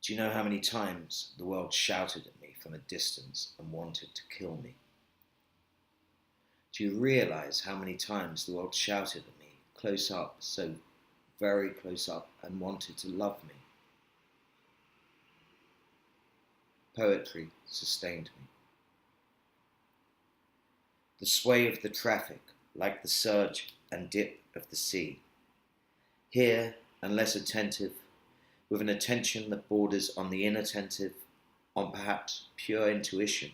Do you know how many times the world shouted at me from a distance and wanted to kill me? Do you realise how many times the world shouted at me, close up, so very close up, and wanted to love me? Poetry sustained me. The sway of the traffic, like the surge and dip of the sea. Here, unless attentive, with an attention that borders on the inattentive, on perhaps pure intuition.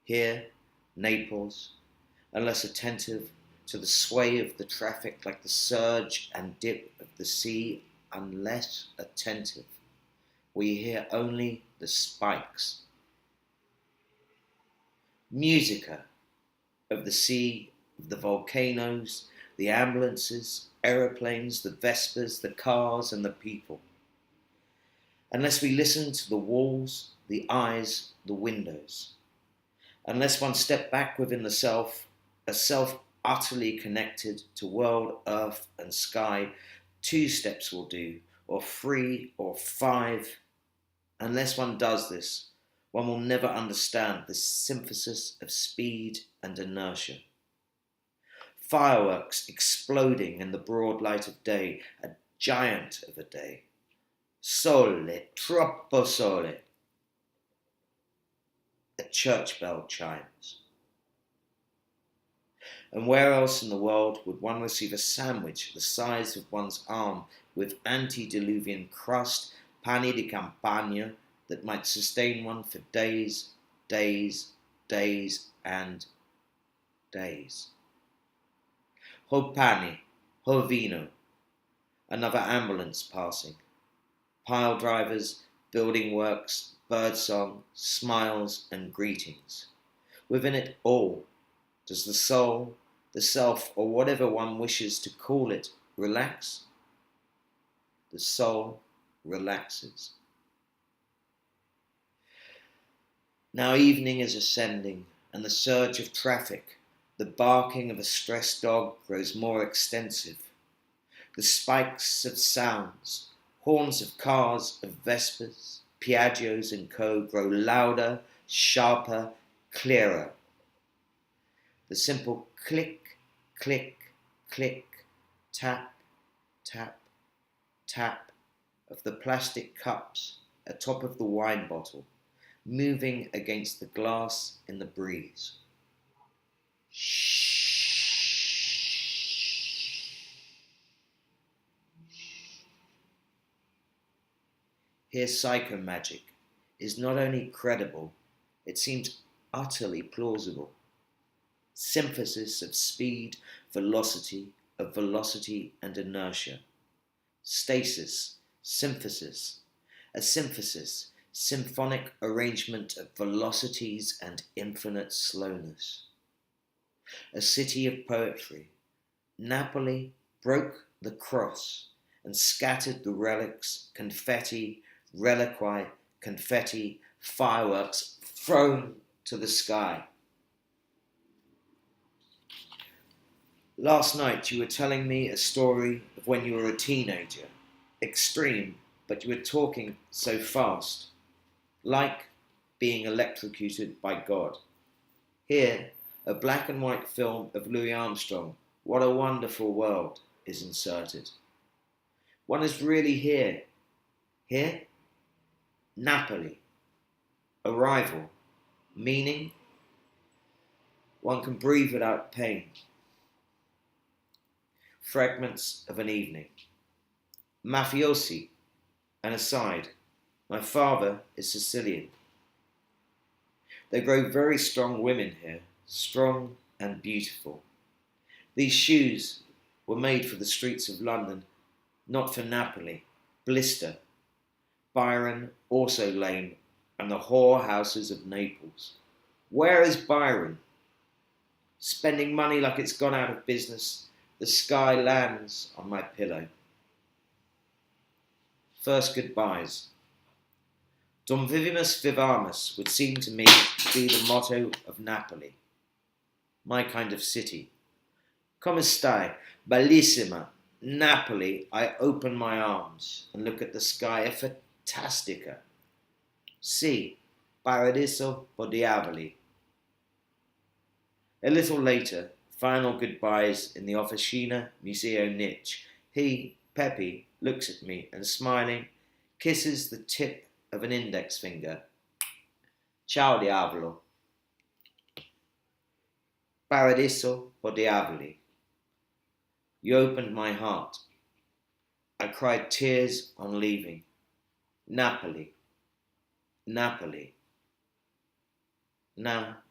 Here, Naples, unless attentive to the sway of the traffic like the surge and dip of the sea, unless attentive, we hear only the spikes. Musica of the sea, of the volcanoes, the ambulances, aeroplanes, the Vespers, the cars and the people. Unless we listen to the walls, the eyes, the windows. Unless one step back within the self, a self utterly connected to world, earth and sky, 2 steps will do, or 3 or 5. Unless one does this, one will never understand the synthesis of speed and inertia. Fireworks exploding in the broad light of day, a giant of a day. Sole, troppo sole. A church bell chimes. And where else in the world would one receive a sandwich the size of one's arm with antediluvian crust, pani di campagna, that might sustain one for days, days, days and days? Ho pani, ho vino. Another ambulance passing. Pile drivers, building works, birdsong, smiles and greetings. Within it all, does the soul, the self, or whatever one wishes to call it, relax? The soul relaxes. Now evening is ascending, and the surge of traffic, the barking of a stressed dog grows more extensive. The spikes of sounds, horns of cars, of Vespers, Piaggios and co. grow louder, sharper, clearer. The simple click, click, click, tap, tap, tap of the plastic cups atop of the wine bottle, moving against the glass in the breeze. Shh. Here psychomagic is not only credible, it seems utterly plausible. Synthesis of speed, velocity and inertia. Stasis, synthesis. A synthesis, symphonic arrangement of velocities and infinite slowness. A city of poetry. Napoli broke the cross and scattered the relics, confetti, reliquae, confetti, fireworks thrown to the sky. Last night you were telling me a story of when you were a teenager. Extreme, but you were talking so fast. Like being electrocuted by God. Here, a black and white film of Louis Armstrong, What a Wonderful World, is inserted. One is really here. Here? Napoli. Arrival. Meaning? One can breathe without pain. Fragments of an evening. Mafiosi. An aside. My father is Sicilian. They grow very strong women here, strong and beautiful. These shoes were made for the streets of London, not for Napoli. Blister. Byron, also lame, and the whore houses of Naples. Where is Byron? Spending money like it's gone out of business, the sky lands on my pillow. First goodbyes. Dum vivimus vivamus would seem to me to be the motto of Napoli, my kind of city. Come stai, bellissima, Napoli. I open my arms and look at the sky, a fantastica. Sì, paradiso per diavoli. A little later, final goodbyes in the Officina Museo Nitsch. He, Pepe, looks at me and, smiling, kisses the tip of an index finger. Ciao diavolo. Paradiso per diavoli. You opened my heart. I cried tears on leaving. Napoli. Napoli. Napoli.